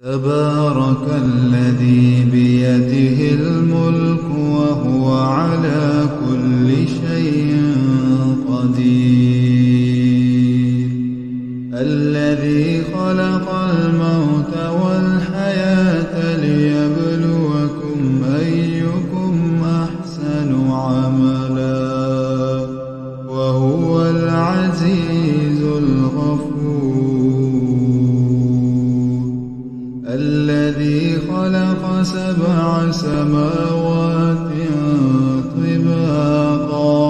تبارك الذي بيده الملك وهو على كل شيء قدير. الذي خلق الموت والحياة ليبلوكم أيكم أحسن عملا وهو العزيز الغفور. الذي خلق 7 سماوات طباقا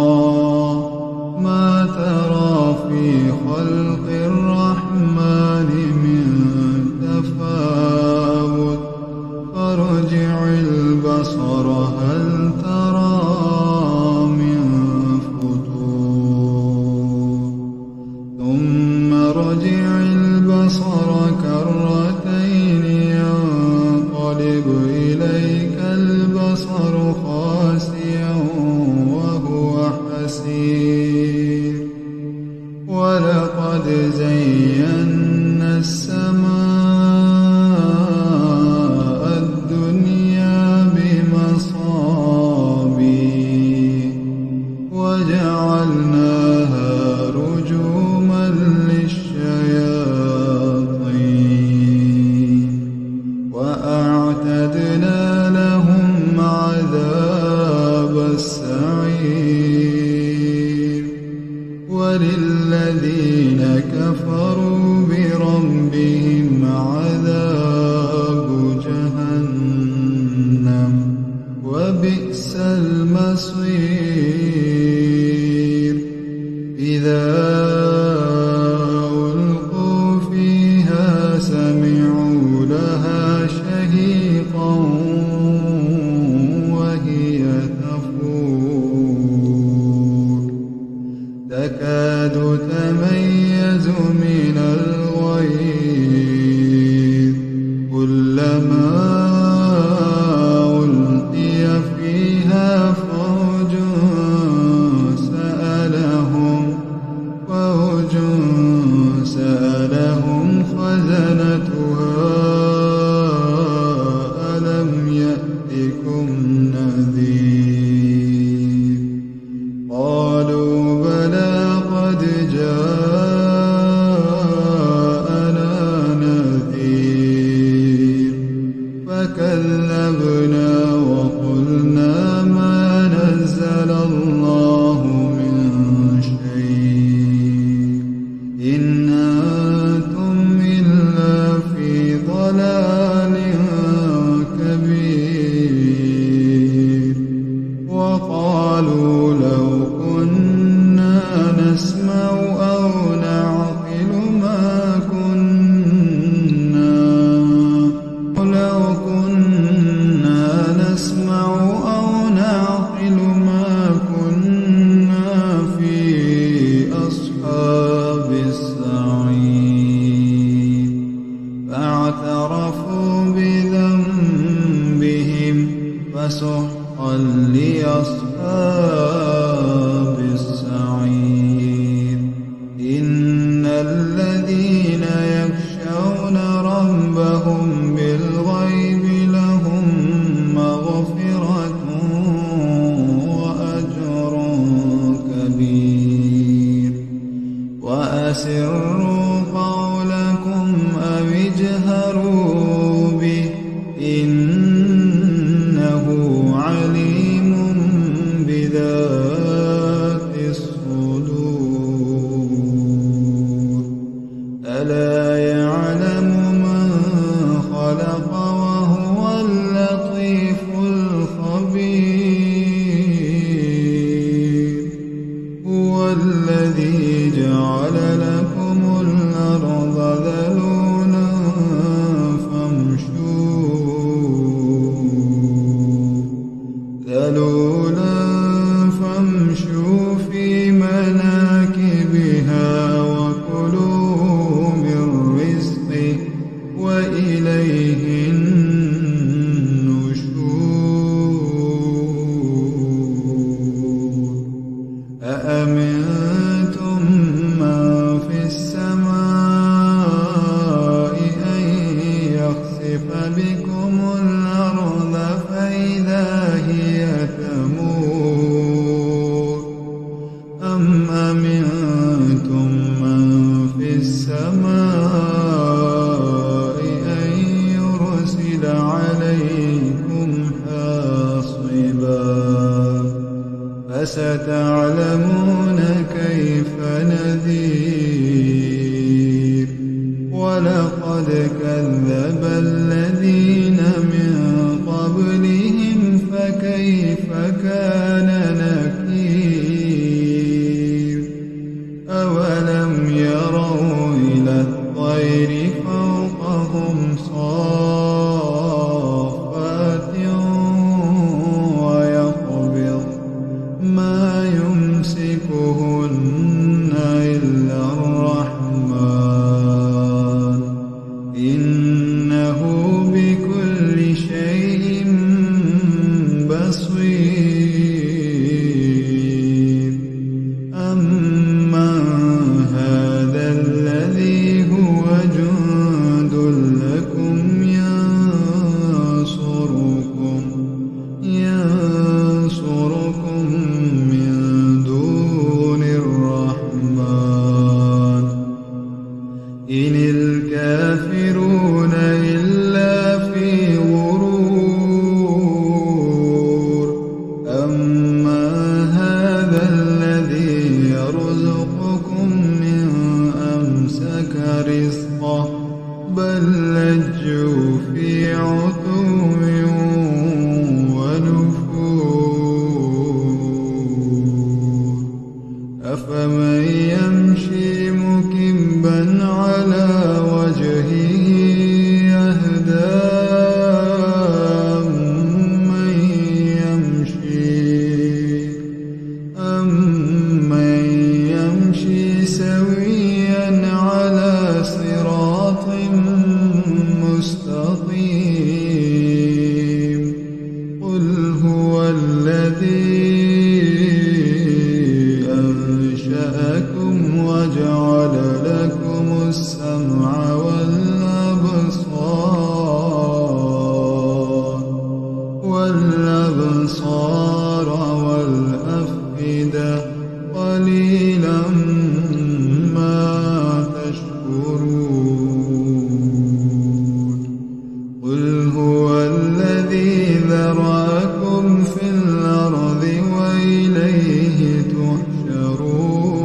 ما ترى في خلق الرحمن من تفاوت فارجع البصر هل ترى من فطور ثم ارجع البصر كرتين ينقلب إليك البصر خاسئا وهو حسير. ولقد زينا السماء الدنيا بمصابيح وجعلناها رجوما للشياطين وأعتدنا لهم عذاب السعير. وللذين كفروا بربهم عذاب جهنم وبئس المصير. إذا ألقوا فيها سمعوا لها شهيقا وهي تفور تكاد تميز من الغيظ كلما ألقي فيها فوج سألهم خزنتها ألم يأتكم نذير قالوا بلى قد جاءنا نذير فكذبنا وقلنا ما نزل الله من شيء إن أنتم إلا في ضلال كبير. وقالوا لو كنا نسمع أو نعقل ما كنا في أصحاب السعير. فاعترفوا بذنبهم فسحقا لأصحاب السعير. إن الذين يخشون ربهم بالغيب لهم مغفرة وأجر كبير. وأسروا قولكم أو اجهروا به إنه عليم بذات الصدور. ألا يعلم من خلق وهو اللطيف الخبير. هو الذي جعل لكم الأرض ذلولا فامشوا في مناكبها وكلوا من رزقه وإليه النشور. أأمنتم من في السماء كذب الذين من قبلهم فكيف كان نكير أولم يروا إلى الطير فوقهم صافات ويقبض ما يمسكهن إلا الرحمن إنه بكل شيء بصير أمن هذا الذي هو جند لكم ينصركم من دون الرحمن إن الكافرون إلا في غرور أما هذا الذي يرزقكم من أمسك رزقه بل لجوا في عتو ونفور أفمن يمشي مكبا على وجهه أهدى أمن يمشي سويا على صراط مستقيم قل هو الذي أنشأكم وجعل لكم السمع والأبصار والأفئدة قليلا ما تشكرون قل هو الذي ذرأكم في الأرض وإليه تحشرون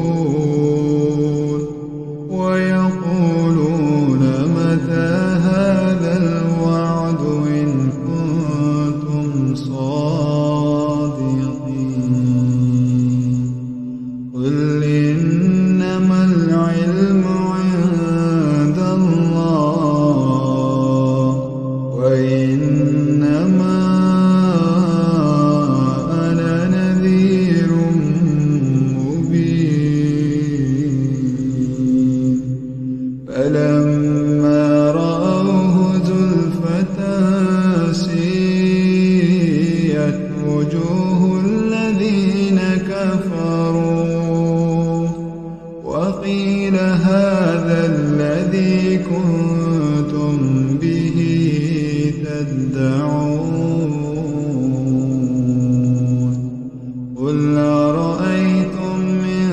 ويقولون متى هذا الوعد إن كنتم صادقين قل إنما العلم عند الله وإنما أنا نذير مبين فلما رأوه زلفة سيئت وجوه الذين كفروا وقيل هذا الذي كنتم به تدعون قل أرأيتم إن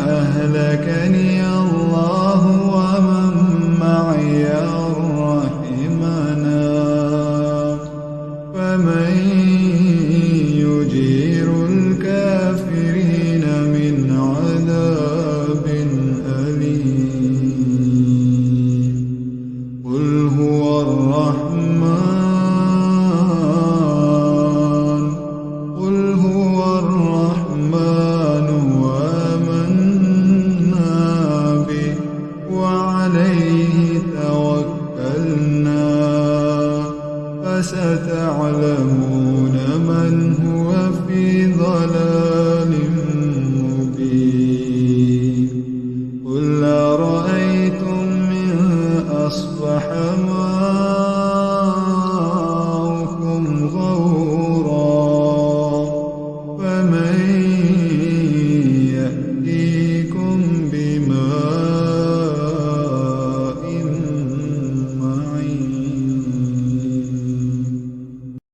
أهلكني الله ومن معي أو رحمنا فمن يجير الكافرين من عذاب أليم قل هو الرحمن وآمنا به وعليه توكلنا فستعلمون